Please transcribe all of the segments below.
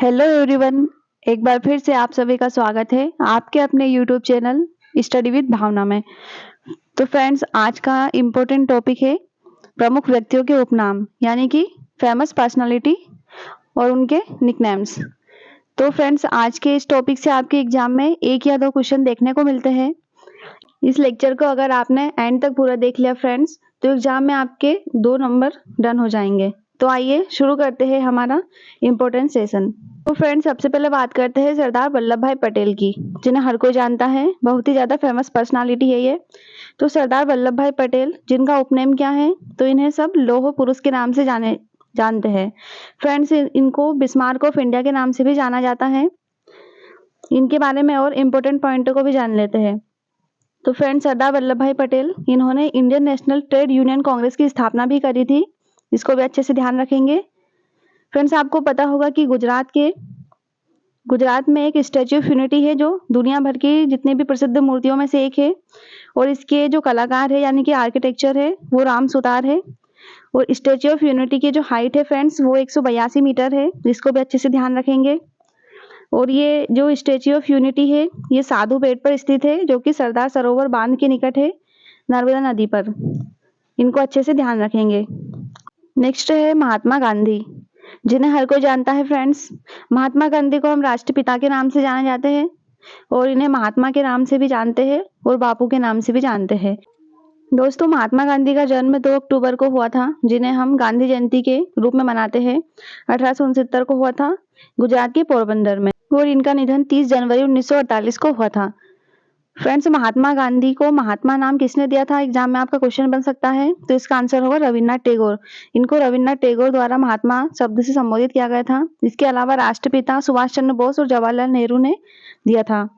Hello everyone, एक बार फिर से आप सभी का स्वागत है आपके अपने यूट्यूब चैनल स्टडी विद भावना में। तो फ्रेंड्स, आज का इम्पोर्टेंट टॉपिक है प्रमुख व्यक्तियों के उपनाम, यानी कि फेमस पर्सनालिटी और उनके निकनेम्स। तो फ्रेंड्स, आज के इस टॉपिक से आपके एग्जाम में एक या दो क्वेश्चन देखने को मिलते हैं। इस लेक्चर को अगर आपने एंड तक पूरा देख लिया फ्रेंड्स, तो एग्जाम में आपके 2 नंबर डन हो जाएंगे। तो आइए शुरू करते हैं हमारा इम्पोर्टेंट सेशन। तो फ्रेंड्स, सबसे पहले बात करते हैं सरदार वल्लभ भाई पटेल की, जिन्हें हर कोई जानता है, बहुत ही ज्यादा फेमस पर्सनालिटी है ये। तो सरदार वल्लभ भाई पटेल, जिनका उपनेम क्या है, तो इन्हें सब लौह पुरुष के नाम से जानते हैं। फ्रेंड्स, इनको बिस्मार्क ऑफ इंडिया के नाम से भी जाना जाता है। इनके बारे में और इम्पोर्टेंट पॉइंटों को भी जान लेते हैं। तो फ्रेंड्स, सरदार वल्लभ भाई पटेल, इन्होंने Indian national trade union Congress की स्थापना भी करी थी। इसको भी अच्छे से ध्यान रखेंगे। फ्रेंड्स, आपको पता होगा कि गुजरात में एक स्टैच्यू ऑफ यूनिटी है, जो दुनिया भर की जितनी भी प्रसिद्ध मूर्तियों में से एक है। और इसके जो कलाकार है, यानी कि आर्किटेक्चर है, वो राम सुतार है। और स्टैच्यू ऑफ यूनिटी की जो हाइट है फ्रेंड्स, वो 182 मीटर है। इसको भी अच्छे से ध्यान रखेंगे। और ये जो स्टैच्यू ऑफ यूनिटी है, ये साधु बेट पर स्थित है, जो कि सरदार सरोवर बांध के निकट है, नर्मदा नदी पर। इनको अच्छे से ध्यान रखेंगे। नेक्स्ट है महात्मा गांधी, जिन्हें हर कोई जानता है फ्रेंड्स। महात्मा गांधी को हम राष्ट्रपिता के नाम से जाने जाते हैं, और इन्हें महात्मा के नाम से भी जानते हैं और बापू के नाम से भी जानते हैं। दोस्तों, महात्मा गांधी का जन्म 2 अक्टूबर को हुआ था, जिन्हें हम गांधी जयंती के रूप में मनाते हैं। 1869 को हुआ था, गुजरात के पोरबंदर में। और इनका निधन 30 जनवरी 1948 को हुआ था। फ्रेंड्स, महात्मा गांधी को महात्मा नाम किसने दिया था, एग्जाम में आपका क्वेश्चन बन सकता है। तो इसका आंसर होगा रविन्द्रनाथ टैगोर। इनको रविन्द्रनाथ टैगोर द्वारा महात्मा शब्द से संबोधित किया गया था। इसके अलावा राष्ट्रपिता सुभाष चंद्र बोस और जवाहरलाल नेहरू ने दिया था।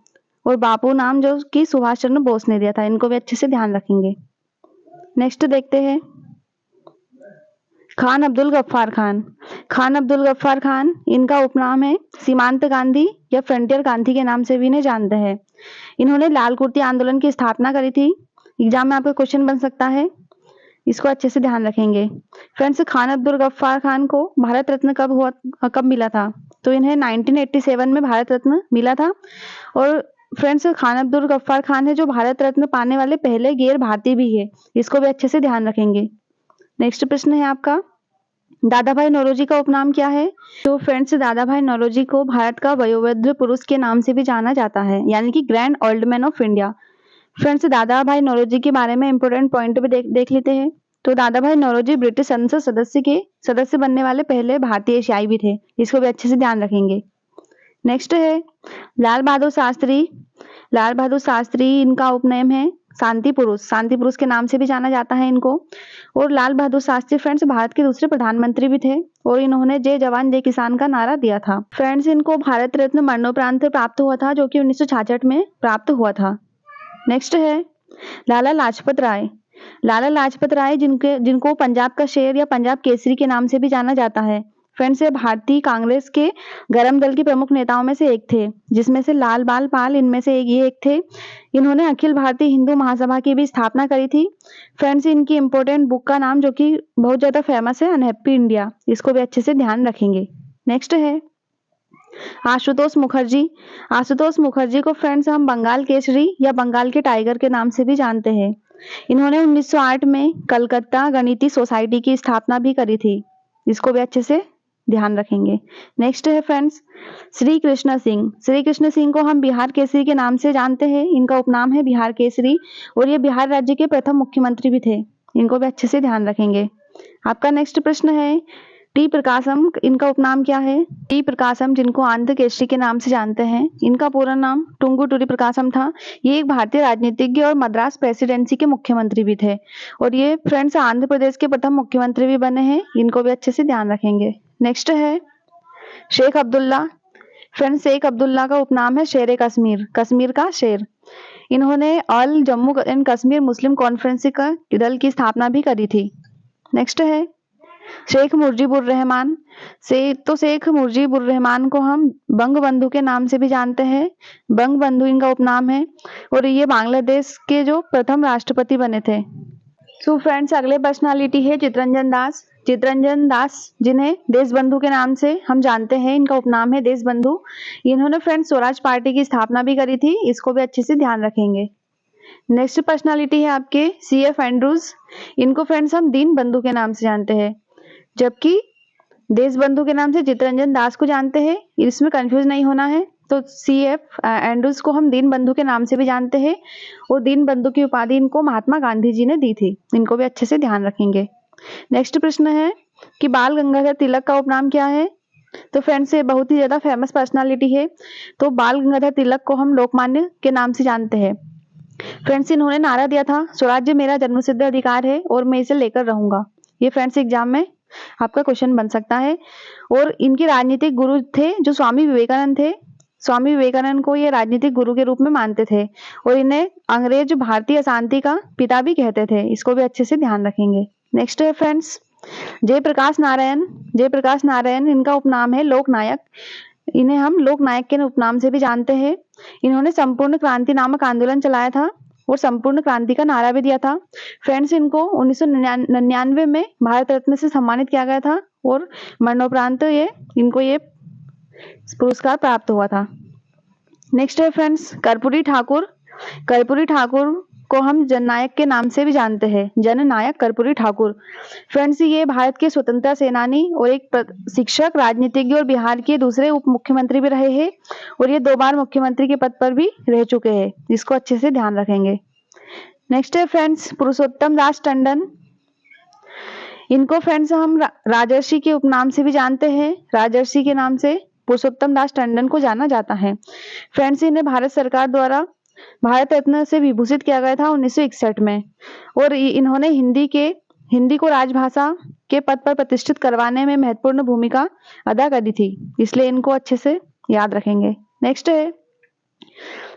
और बापू नाम जो कि सुभाष चंद्र बोस ने दिया था। इनको भी अच्छे से ध्यान रखेंगे। नेक्स्ट देखते हैं खान अब्दुल गफ्फार खान। खान अब्दुल गफ्फार खान, इनका उपनाम है सीमांत गांधी या फ्रंटियर गांधी के नाम से भी इन्हें जानते हैं। इन्होंने लाल कुर्ती आंदोलन की स्थापना करी थी। एग्जाम में आपका क्वेश्चन बन सकता है, इसको अच्छे से ध्यान रखेंगे। फ्रेंड्स, खान अब्दुल गफ्फार खान को भारत रत्न कब मिला था, तो इन्हें 1987 में भारत रत्न मिला था। और फ्रेंड्स, खान अब्दुल गफ्फार खान है जो भारत रत्न पाने वाले पहले गैर भारतीय भी है। इसको भी अच्छे से ध्यान रखेंगे। नेक्स्ट प्रश्न है आपका, दादा भाई नौरोजी का उपनाम क्या है। तो फ्रेंड्स, दादा भाई नौरोजी को भारत का वयोवृद्ध पुरुष के नाम से भी जाना जाता है, यानी कि grand old man of India. Friends, दादा भाई नौरोजी के बारे में इंपोर्टेंट पॉइंट भी देख लेते हैं। तो दादा भाई नौरोजी ब्रिटिश संसद सदस्य बनने वाले पहले भारतीय एशियाई भी थे। इसको भी अच्छे से ध्यान रखेंगे। नेक्स्ट है लाल बहादुर शास्त्री। लाल बहादुर शास्त्री, इनका उपनाम है शांति पुरुष के नाम से भी जाना जाता है इनको। और लाल बहादुर शास्त्री फ्रेंड्स भारत के दूसरे प्रधानमंत्री भी थे, और इन्होंने जय जवान जय किसान का नारा दिया था। फ्रेंड्स, इनको भारत रत्न मरणोपरांत प्राप्त हुआ था, जो कि 1966 में प्राप्त हुआ था। नेक्स्ट है लाला लाजपत राय। लाला लाजपत राय, जिनको पंजाब का शेर या पंजाब केसरी के नाम से भी जाना जाता है। फ्रेंड्स, ये भारतीय कांग्रेस के गरम दल के प्रमुख नेताओं में से एक थे, जिसमें से लाल बाल पाल इनमें से एक थे। इन्होंने अखिल भारतीय हिंदू महासभा की भी स्थापना करी थी। फ्रेंड्स, इनकी इंपोर्टेंट बुक का नाम, जो कि बहुत ज्यादा फेमस है, अनहैप्पी इंडिया। इसको भी अच्छे से ध्यान रखेंगे। नेक्स्ट है आशुतोष मुखर्जी। आशुतोष मुखर्जी को फ्रेंड्स हम बंगाल केसरी या बंगाल के टाइगर के नाम से भी जानते हैं। इन्होंने 1908 में कलकत्ता गणितीय सोसाइटी की स्थापना भी करी थी। इसको भी अच्छे से ध्यान रखेंगे। नेक्स्ट है फ्रेंड्स श्री कृष्ण सिंह। श्री कृष्ण सिंह को हम बिहार केसरी के नाम से जानते हैं। इनका उपनाम है बिहार केसरी, और ये बिहार राज्य के प्रथम मुख्यमंत्री भी थे। इनको भी अच्छे से ध्यान रखेंगे। आपका नेक्स्ट प्रश्न है टी प्रकाशम। इनका उपनाम क्या है। टी प्रकाशम, जिनको आंध्र केसरी के नाम से जानते हैं, इनका पूरा नाम टुंगुटूरी प्रकाशम था। ये एक भारतीय राजनीतिज्ञ और मद्रास प्रेसिडेंसी के मुख्यमंत्री भी थे, और ये फ्रेंड्स आंध्र प्रदेश के प्रथम मुख्यमंत्री भी बने हैं। इनको भी अच्छे से ध्यान रखेंगे। नेक्स्ट है शेख अब्दुल्ला। फ्रेंड्स, शेख अब्दुल्ला का उपनाम है शेर कश्मीर, कश्मीर का शेर। इन्होंने all Jammu and Kashmir Muslim conference का दल की स्थापना भी करी थी। नेक्स्ट है शेख मुजीबुर रहमान। शेख मुजीबुर रहमान को हम बंग बंधु के नाम से भी जानते हैं। बंग बंधु इनका उपनाम है, और ये बांग्लादेश के जो प्रथम राष्ट्रपति बने थे। सो फ्रेंड्स, अगले पर्सनालिटी है चितरंजन दास। चित्तरंजन दास, जिन्हें देशबंधु के नाम से हम जानते हैं, इनका उपनाम है देशबंधु। इन्होंने फ्रेंड्स स्वराज पार्टी की स्थापना भी करी थी, इसको भी अच्छे से ध्यान रखेंगे। नेक्स्ट पर्सनालिटी है आपके CF एंड्रूज। इनको फ्रेंड्स हम दीनबंधु के नाम से जानते हैं, जबकि देशबंधु के नाम से चित्तरंजन दास को जानते हैं। इसमें कंफ्यूज नहीं होना है। तो CF एंड्रूज को हम दीनबंधु के नाम से भी जानते हैं, और दीनबंधु की उपाधि इनको महात्मा गांधी जी ने दी थी। इनको भी अच्छे से ध्यान रखेंगे। नेक्स्ट प्रश्न है कि बाल गंगाधर तिलक का उपनाम क्या है। तो फ्रेंड्स ये बहुत ही ज्यादा फेमस पर्सनालिटी है। तो बाल गंगाधर तिलक को हम लोकमान्य के नाम से जानते हैं। फ्रेंड्स इन्होंने नारा दिया था, स्वराज्य मेरा जन्मसिद्ध अधिकार है और मैं इसे लेकर रहूंगा। ये फ्रेंड्स एग्जाम में आपका क्वेश्चन बन सकता है। और इनके राजनीतिक गुरु थे जो स्वामी विवेकानंद थे। स्वामी विवेकानंद को ये राजनीतिक गुरु के रूप में मानते थे, और इन्हें अंग्रेज भारतीय अशांति का पिता भी कहते थे। इसको भी अच्छे से ध्यान रखेंगे। नेक्स्ट है फ्रेंड्स जयप्रकाश नारायण। जयप्रकाश नारायण इनका उपनाम है लोकनायक। इन्हें हम लोकनायक के उपनाम से भी जानते हैं। इन्होंने संपूर्ण क्रांति नामक आंदोलन चलाया था और संपूर्ण क्रांति का नारा भी दिया था। फ्रेंड्स इनको 1999 में भारत रत्न से सम्मानित किया गया था, और मरणोपरांत इनको ये पुरस्कार प्राप्त हुआ था। नेक्स्ट है फ्रेंड्स कर्पूरी ठाकुर। कर्पूरी ठाकुर को हम जननायक के नाम से भी जानते हैं, जननायक कर्पूरी ठाकुर। फ्रेंड्स ये भारत के स्वतंत्रता सेनानी और एक शिक्षक, राजनीतिज्ञ और बिहार के दूसरे उप मुख्यमंत्री भी रहे हैं, और ये 2 बार मुख्यमंत्री के पद पर भी रह चुके हैं। इसको अच्छे से ध्यान रखेंगे। नेक्स्ट है फ्रेंड्स पुरुषोत्तम दास टंडन। इनको फ्रेंड्स हम राजर्षि के उपनाम से भी जानते हैं। राजर्षि के नाम से पुरुषोत्तम दास टंडन को जाना जाता है। फ्रेंड्स इन्हें भारत सरकार द्वारा भारत रत्न से विभूषित किया गया था 1961 में, और इन्होंने हिंदी को राजभाषा के पद पर प्रतिष्ठित करवाने में महत्वपूर्ण भूमिका अदा करी थी, इसलिए इनको अच्छे से याद रखेंगे। नेक्स्ट है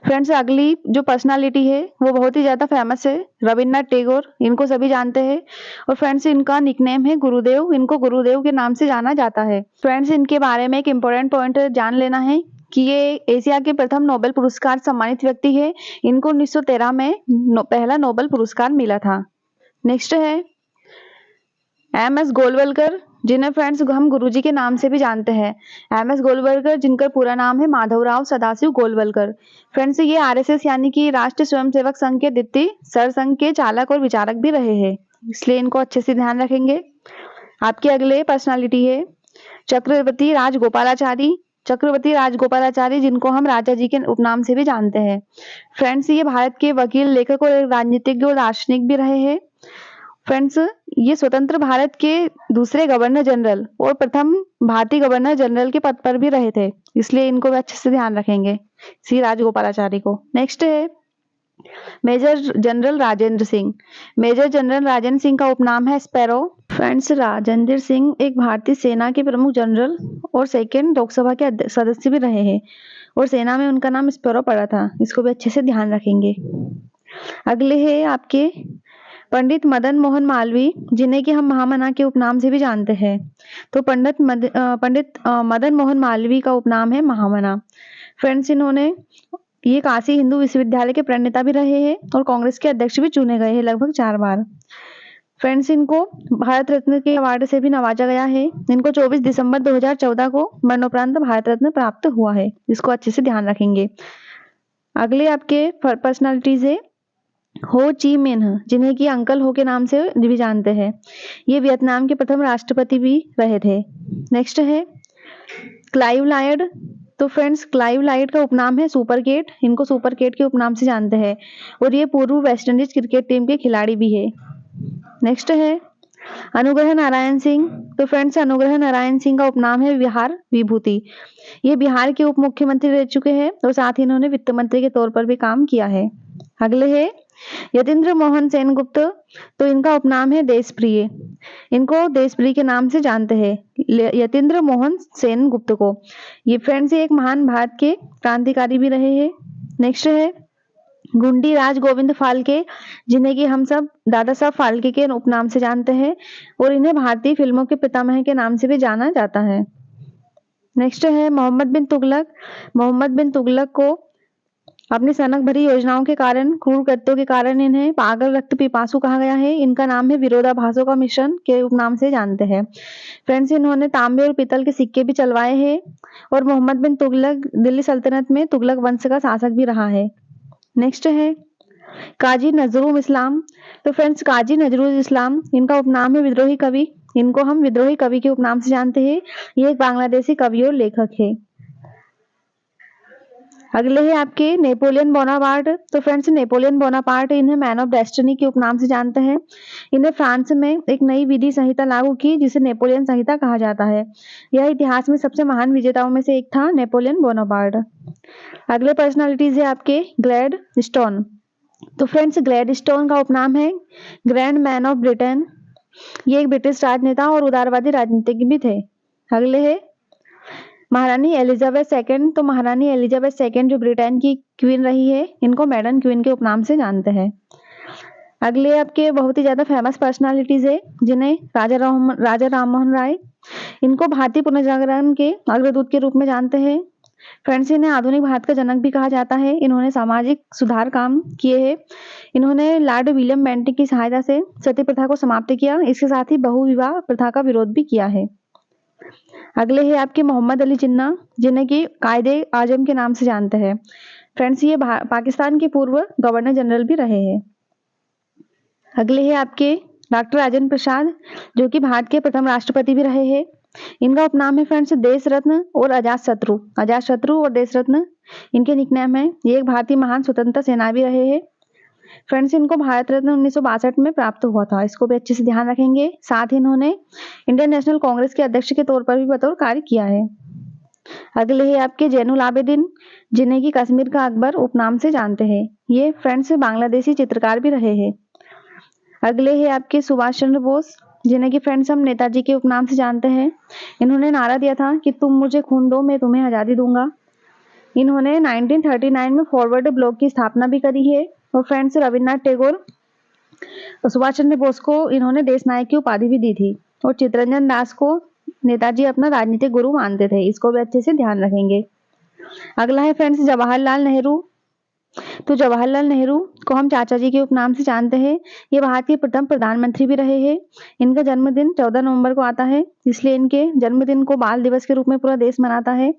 फ्रेंड्स अगली जो पर्सनालिटी है वो बहुत ही ज्यादा फेमस है, रविन्द्रनाथ टैगोर। इनको सभी जानते हैं, और फ्रेंड्स इनका निकनेम है गुरुदेव। इनको गुरुदेव के नाम से जाना जाता है। फ्रेंड्स इनके बारे में एक इंपॉर्टेंट पॉइंट जान लेना है कि ये एशिया के प्रथम नोबेल पुरस्कार सम्मानित व्यक्ति है। इनको 1913 में पहला नोबेल पुरस्कार मिला था। नेक्स्ट है MS गोलवलकर, जिन्हें फ्रेंड्स हम गुरुजी के नाम से भी जानते हैं। MS गोलवलकर, जिनका पूरा नाम है माधवराव सदाशिव गोलवलकर। फ्रेंड्स ये RSS यानी कि राष्ट्रीय स्वयंसेवक संघ के द्वितीय सरसंघ के चालक और विचारक भी रहे हैं, इसलिए इनको अच्छे से ध्यान रखेंगे। आपके अगले पर्सनालिटी है चक्रवर्ती राजगोपालाचारी। चक्रवर्ती राजगोपालाचारी, जिनको हम राजा जी के उपनाम से भी जानते हैं। फ्रेंड्स ये भारत के वकील, लेखक और राजनीतिज्ञ और दार्शनिक भी रहे हैं। फ्रेंड्स ये स्वतंत्र भारत के दूसरे गवर्नर जनरल और प्रथम भारतीय गवर्नर जनरल के पद पर भी रहे थे, इसलिए इनको भी अच्छे से ध्यान रखेंगे, सी राजगोपालाचारी को। नेक्स्ट है major general Rajendra Singh. Major general Rajendra Singh का उपनाम है स्पैरो। फ्रेंड्स राजेंद्र सिंह एक भारतीय सेना के प्रमुख जनरल और सेकंड लोकसभा के सदस्य भी रहे हैं, और सेना में उनका नाम स्पैरो पड़ा था। इसको भी अच्छे से ध्यान रखेंगे। अगले है आपके पंडित मदन मोहन मालवीय, जिन्हें कि हम महामना के उपनाम से भी जानते हैं। तो पंडित मदन मोहन मालवीय का उपनाम है महामना। फ्रेंड्स इन्होंने ये काशी हिंदू विश्वविद्यालय के प्रणेता भी रहे हैं, और कांग्रेस के अध्यक्ष भी चुने गए हैं लगभग 4 बार। फ्रेंड्स इनको भारत रत्न के अवार्ड से भी नवाजा गया है। इनको 24 दिसंबर 2014 को मरणोपरांत भारत रत्न प्राप्त हुआ है, इसको अच्छे से ध्यान रखेंगे। अगले आपके पर्सनालिटीज है हो ची मिन्ह, जिन्हें कि अंकल हो के नाम से भी जानते हैं। ये वियतनाम के प्रथम राष्ट्रपति भी रहे थे। नेक्स्ट है क्लाइव लायड। तो फ्रेंड्स क्लाइव लायड का उपनाम है सुपर केट। इनको सुपर केट के उपनाम से जानते हैं, और ये पूर्व वेस्ट इंडीज क्रिकेट टीम के खिलाड़ी भी है। नेक्स्ट है अनुग्रह नारायण सिंह। तो फ्रेंड्स अनुग्रह नारायण सिंह का उपनाम है बिहार विभूति। ये बिहार के उप मुख्यमंत्री रह चुके हैं, और साथ ही इन्होंने वित्त मंत्री के तौर पर भी काम किया है। अगले है यतीन्द्र मोहन सेनगुप्त। तो इनका उपनाम है देशप्रिय। इनको देशप्रिय के नाम से जानते हैं, यतीन्द्र मोहन सेनगुप्त को। ये फ्रेंड्स एक महान भारत के क्रांतिकारी भी रहे हैं। नेक्स्ट है गुंडी राज गोविंद फाल्के, जिन्हें कि हम सब दादा साहब फाल्के के उपनाम से जानते हैं, और इन्हें भारतीय फिल्मों के पितामह के नाम से भी जाना जाता है। नेक्स्ट है मोहम्मद बिन तुगलक। मोहम्मद बिन तुगलक को अपनी सनक भरी योजनाओं के कारण, क्रूर कृत्यों के कारण इन्हें पागल रक्त पिपासु कहा गया है। इनका नाम है विरोधाभासों का मिश्रण के उपनाम से जानते हैं। फ्रेंड्स, इन्होंने तांबे और पीतल के सिक्के भी चलवाए हैं और मोहम्मद बिन तुगलक दिल्ली सल्तनत में तुगलक वंश का शासक भी रहा है। नेक्स्ट है काजी नजरुल इस्लाम। तो फ्रेंड्स, काजी नजरुल इस्लाम इनका उपनाम है विद्रोही कवि। इनको हम विद्रोही कवि के उपनाम से जानते हैं। ये एक बांग्लादेशी कवि और लेखक है। अगले है आपके नेपोलियन बोनापार्ट। तो फ्रेंड्स, नेपोलियन बोनापार्ट इन्हें मैन ऑफ डेस्टिनी के उपनाम से जानते हैं। इन्हें फ्रांस में एक नई विधि संहिता लागू की जिसे नेपोलियन संहिता कहा जाता है। यह इतिहास में सबसे महान विजेताओं में से एक था, नेपोलियन बोनापार्ट। अगले पर्सनालिटीज है आपके ग्लैड स्टोन। तो फ्रेंड्स, ग्लैड स्टोन का उपनाम है ग्रैंड मैन ऑफ ब्रिटेन। ये एक ब्रिटिश राजनेता और उदारवादी राजनीतिज्ञ भी थे। अगले है महारानी एलिजाबेथ सेकंड। तो महारानी एलिजाबेथ सेकंड जो ब्रिटेन की क्वीन रही है, इनको मैडन क्वीन के उपनाम से जानते हैं। अगले आपके बहुत ही ज्यादा फेमस पर्सनालिटीज है जिन्हें राजा राममोहन राय, इनको भारतीय पुनर्जागरण के अग्रदूत के रूप में जानते हैं। फ्रेंड्स, इन्हें आधुनिक भारत का जनक भी कहा जाता है। इन्होंने सामाजिक सुधार काम किए हैं। इन्होंने लॉर्ड विलियम बेंटिक की सहायता से सती प्रथा को समाप्त किया। इसके साथ ही बहु विवाह प्रथा का विरोध भी किया है। अगले है आपके मोहम्मद अली जिन्ना, जिन्हें कि कायदे आजम के नाम से जानते हैं। फ्रेंड्स, ये पाकिस्तान के पूर्व गवर्नर जनरल भी रहे हैं। अगले है आपके डॉक्टर राजेंद्र प्रसाद, जो कि भारत के प्रथम राष्ट्रपति भी रहे हैं। इनका उपनाम है फ्रेंड्स देश रत्न और अजात शत्रु। अजात शत्रु और देश रत्न इनके निकनेम है। ये एक भारतीय महान स्वतंत्रता सेनानी रहे हैं। फ्रेंड्स, इनको भारत रत्न 1962 में प्राप्त हुआ था। इसको भी अच्छे से ध्यान रखेंगे। साथ ही इन्होंने इंडियन नेशनल कांग्रेस के अध्यक्ष के तौर पर भी बतौर कार्य किया है। अगले है आपके जैनुल आबेदीन, जिन्हें की कश्मीर का अकबर उपनाम से जानते हैं। ये फ्रेंड्स बांग्लादेशी चित्रकार भी रहे हैं। अगले है आपके सुभाष चंद्र बोस, जिन्हें की फ्रेंड्स हम नेताजी के उपनाम से जानते हैं। इन्होंने नारा दिया था कि तुम मुझे खून दो, मैं तुम्हें आजादी दूंगा। इन्होंने 1939 में फॉरवर्ड ब्लॉक की स्थापना भी करी है। और फ्रेंड्स, रविन्द्रनाथ टैगोर और सुभाष चंद्र बोस को इन्होंने देश नायक की उपाधि भी दी थी। और चित्तरंजन दास को नेताजी अपना राजनीतिक गुरु मानते थे। इसको भी अच्छे से ध्यान रखेंगे। अगला है फ्रेंड्स जवाहरलाल नेहरू। तो जवाहरलाल नेहरू को हम चाचा जी के उपनाम से जानते हैं। ये भारत के प्रथम प्रधानमंत्री भी रहे हैं। इनका जन्मदिन 14 नवंबर को आता है, इसलिए इनके जन्मदिन को बाल दिवस के रूप में पूरा देश मनाता है।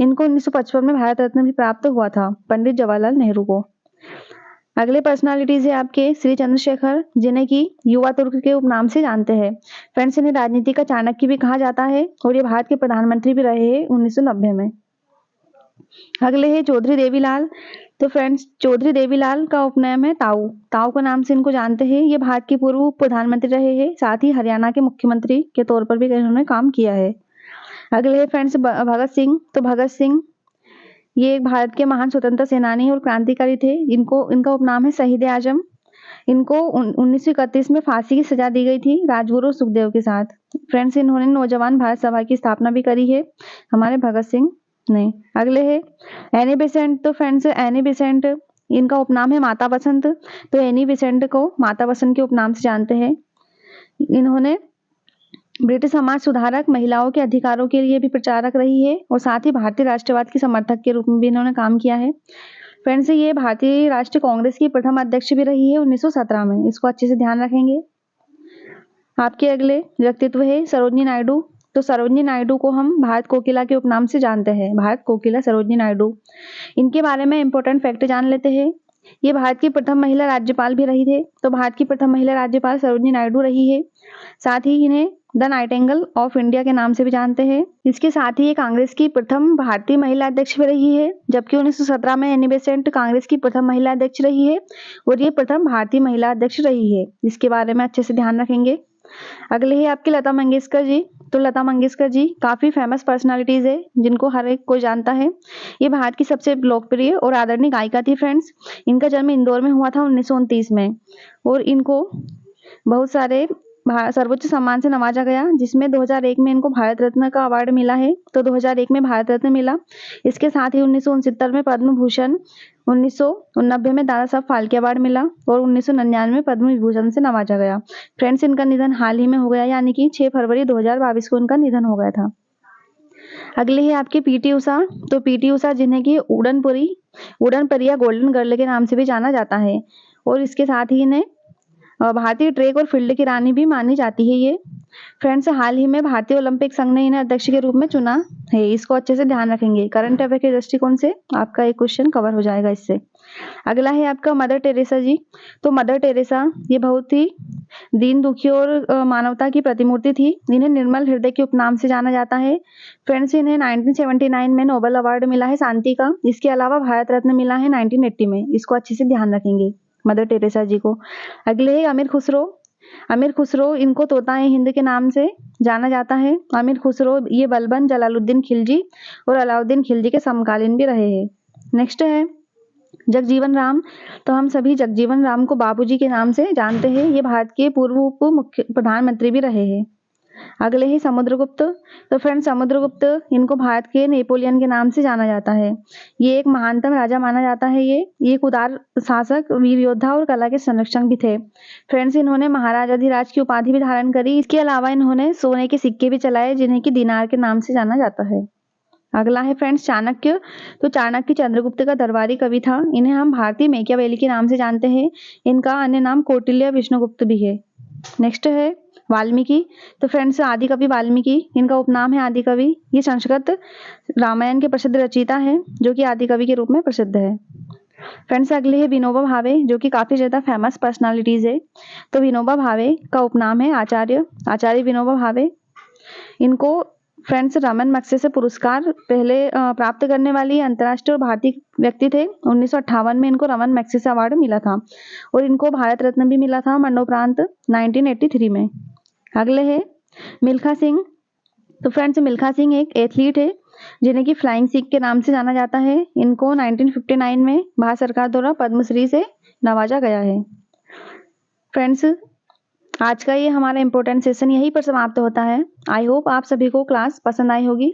इनको 1955 में भारत रत्न भी प्राप्त हुआ था, पंडित जवाहरलाल नेहरू को। अगले पर्सनालिटीज है आपके श्री चंद्रशेखर, जिन्हें की युवा तुर्क के उपनाम से जानते हैं। फ्रेंड्स, इन्हें राजनीति का चाणक्य भी कहा जाता है और ये भारत के प्रधानमंत्री भी रहे हैं 1990 में। अगले है चौधरी देवीलाल। तो फ्रेंड्स, चौधरी देवीलाल का उपनाम है ताऊ। ताऊ के नाम से इनको जानते हैं। ये भारत के पूर्व प्रधानमंत्री रहे हैं। साथ ही हरियाणा के मुख्यमंत्री के तौर पर भी इन्होंने काम किया है। अगले है फ्रेंड्स भगत सिंह। तो भगत सिंह ये एक भारत के महान स्वतंत्रता सेनानी और क्रांतिकारी थे। इनका उपनाम है शहीद आजम। इनको 1931 में फांसी की सजा दी गई थी राजगुरु और सुखदेव के साथ। फ्रेंड्स, इन्होंने नौजवान भारत सभा की स्थापना भी करी है, हमारे भगत सिंह ने। अगले है एनी बेसेंट। तो फ्रेंड्स, एनी बेसेंट इनका उपनाम है माता बसंत। तो एनी बेसेंट को माता बसंत के उपनाम से जानते हैं। इन्होंने ब्रिटिश समाज सुधारक, महिलाओं के अधिकारों के लिए भी प्रचारक रही है और साथ ही भारतीय राष्ट्रवाद की समर्थक के रूप में भी इन्होंने काम किया है। फ्रेंड्स, ये भारतीय राष्ट्रीय कांग्रेस की प्रथम अध्यक्ष भी रही है 1917 में। इसको अच्छे से ध्यान रखेंगे। आपके अगले व्यक्तित्व है सरोजिनी नायडू। तो सरोजिनी नायडू को हम भारत कोकिला के उपनाम से जानते हैं। भारत कोकिला सरोजिनी नायडू। इनके बारे में इंपॉर्टेंट फैक्ट जान लेते हैं। ये भारत की प्रथम महिला राज्यपाल भी रही थे। तो भारत की प्रथम महिला राज्यपाल सरोजिनी नायडू रही है। साथ ही इन्हें द नाइटिंगेल ऑफ इंडिया के नाम से भी जानते हैं। इसके साथ ही ये कांग्रेस की प्रथम भारतीय महिला अध्यक्ष भी रही है, जबकि 1917 में एनी बेसेंट कांग्रेस की प्रथम महिला अध्यक्ष रही है और ये प्रथम भारतीय महिला अध्यक्ष रही है। इसके बारे में अच्छे से ध्यान रखेंगे। अगले है आपकी लता मंगेशकर जी। तो लता मंगेशकर जी काफी फेमस पर्सनालिटीज है जिनको हर एक कोई जानता है। ये भारत की सबसे लोकप्रिय और आदरणीय गायिका थी। फ्रेंड्स, इनका जन्म इंदौर में हुआ था 1929 में और इनको बहुत सारे सर्वोच्च सम्मान से नवाजा गया, जिसमें 2001 में इनको भारत रत्न का अवार्ड मिला है। तो 2001 में भारत रत्न मिला। इसके साथ ही 1969 में पद्म भूषण, 1990 में दादा साहब फाल्के अवार्ड मिला और 1999 में पद्म विभूषण से नवाजा गया। फ्रेंड्स, इनका निधन हाल ही में हो गया, यानी कि 6 फरवरी 2022 को इनका निधन हो गया था। अगले है आपके पीटी उषा। तो पीटी उषा, जिन्हें की उड़नपुरी वुडन परी या गोल्डन गर्ल के नाम से भी जाना जाता है और इसके साथ ही इन्हें भारतीय ट्रैक और फील्ड की रानी भी मानी जाती है ये। फ्रेंड्स, हाल ही में भारतीय ओलंपिक संघ ने इन्हें अध्यक्ष के रूप में चुना है। इसको अच्छे से ध्यान रखेंगे, करंट अफेयर के दृष्टिकोण से आपका एक क्वेश्चन कवर हो जाएगा इससे। अगला है आपका मदर टेरेसा जी। तो मदर टेरेसा ये बहुत ही दीन दुखी और मानवता की प्रतिमूर्ति थी। इन्हें निर्मल हृदय के उपनाम से जाना जाता है। फ्रेंड्स, इन्हें 1979 में नोबेल अवार्ड मिला है शांति का। इसके अलावा भारत रत्न मिला है 1980 में। इसको अच्छे से ध्यान रखेंगे मदर टेरेसा जी को। अगले है अमीर खुसरो। अमीर खुसरो, इनको तोता-ए हिंद के नाम से जाना जाता है। अमीर खुसरो ये बलबन जलालुद्दीन खिलजी और अलाउद्दीन खिलजी के समकालीन भी रहे हैं। नेक्स्ट है जगजीवन राम। तो हम सभी जगजीवन राम को बाबूजी के नाम से जानते हैं। ये भारत के पूर्व उप मुख्य प्रधानमंत्री भी रहे हैं। अगले ही समुद्रगुप्त। तो फ्रेंड, समुद्रगुप्त इनको भारत के नेपोलियन के नाम से जाना जाता है। ये एक महानतम राजा माना जाता है। ये एक उदार शासक, वीर योद्धा और कला के संरक्षक भी थे। फ्रेंड्स, इन्होंने महाराजाधिराज की उपाधि भी धारण करी। इसके अलावा इन्होंने सोने के सिक्के भी चलाए जिन्हें कि दिनार के नाम से जाना जाता है। अगला है फ्रेंड्स चाणक्य। तो चाणक्य चंद्रगुप्त का दरबारी कवि था। इन्हें हम भारतीय मैकियावेली के नाम से जानते हैं। इनका अन्य नाम कौटिल्य विष्णुगुप्त भी है। नेक्स्ट है वाल्मीकि। तो फ्रेंड्स, आदि कवि वाल्मीकि, इनका उपनाम है आदि कवि। ये संस्कृत रामायण के प्रसिद्ध रचयिता है जो कि आदि कवि के रूप में प्रसिद्ध है। फ्रेंड्स, अगले है विनोबा भावे जो कि काफी ज्यादा फेमस पर्सनालिटीज है। तो विनोबा भावे का उपनाम है आचार्य। आचार्य विनोबा भावे। इनको फ्रेंड्स रमन मैग्सेसे पुरस्कार पहले प्राप्त करने वाली अंतर्राष्ट्रीय और भारतीय व्यक्ति थे। 1958 में इनको रमन मैग्सेसे अवार्ड मिला था और इनको भारत रत्न भी मिला था मरणोपरांत 1983 में। अगले है मिल्खा सिंह। तो फ्रेंड्स, मिल्खा सिंह एक एथलीट है जिन्हें कि फ्लाइंग सिख के नाम से जाना जाता है। इनको 1959 में भारत सरकार द्वारा पद्मश्री से नवाजा गया है। फ्रेंड्स, आज का ये हमारा इम्पोर्टेंट सेशन यहीं पर समाप्त होता है। आई होप आप सभी को क्लास पसंद आई होगी।